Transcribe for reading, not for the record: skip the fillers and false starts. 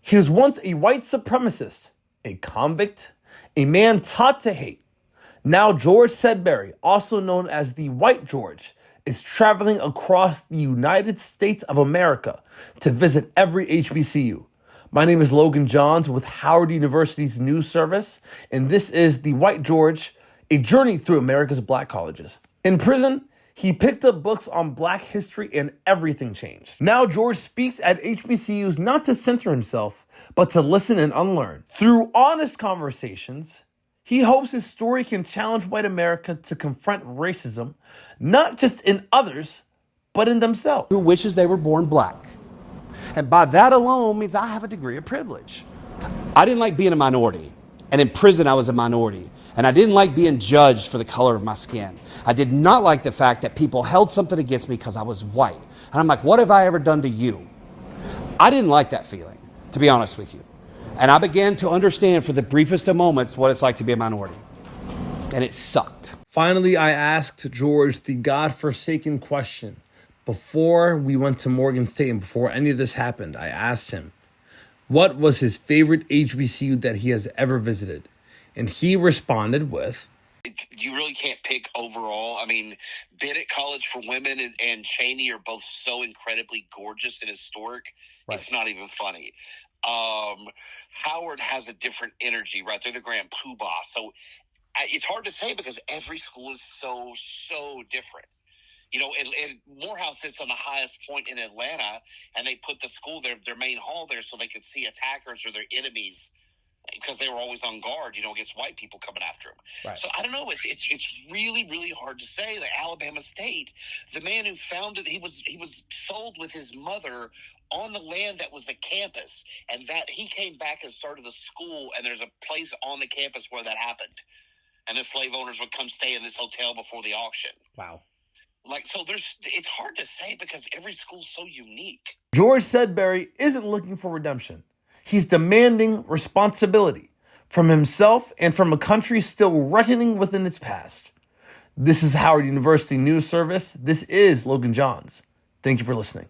He was once a white supremacist, a convict, a man taught to hate. Now George Sudbury, also known as the White George, is traveling across the United States of America to visit every HBCU. My name is Logan Johns with Howard University's news service, and this is The White George, a journey through America's black colleges. In prison, he picked up books on black history and everything changed. Now George speaks at HBCUs not to censor himself, but to listen and unlearn. Through honest conversations, he hopes his story can challenge white America to confront racism, not just in others, but in themselves. Who wishes they were born black. And by that alone means I have a degree of privilege. I didn't like being a minority. And in prison, I was a minority. And I didn't like being judged for the color of my skin. I did not like the fact that people held something against me because I was white. And I'm like, what have I ever done to you? I didn't like that feeling, to be honest with you. And I began to understand for the briefest of moments what it's like to be a minority. And it sucked. Finally, I asked George the God-forsaken question. Before we went to Morgan State and before any of this happened, I asked him, what was his favorite HBCU that he has ever visited? And he responded with, you really can't pick overall. I mean, Bennett College for Women and Cheney are both so incredibly gorgeous and historic. Right. It's not even funny. Howard has a different energy, right? They're the grand poobah. So it's hard to say because every school is so different. You know, and Morehouse sits on the highest point in Atlanta, and they put the school, their main hall there so they could see attackers or their enemies because they were always on guard, you know, against white people coming after them. Right. So I don't know. It's really hard to say. Like Alabama State, the man who founded, he was sold with his mother on the land that was the campus, and that he came back and started the school, and there's a place on the campus where that happened. And the slave owners would come stay in this hotel before the auction. Wow. Like, so it's hard to say because every school's so unique. George Sudbury isn't looking for redemption. He's demanding responsibility from himself and from a country still reckoning within its past. This is Howard University News Service. This is Logan Johns. Thank you for listening.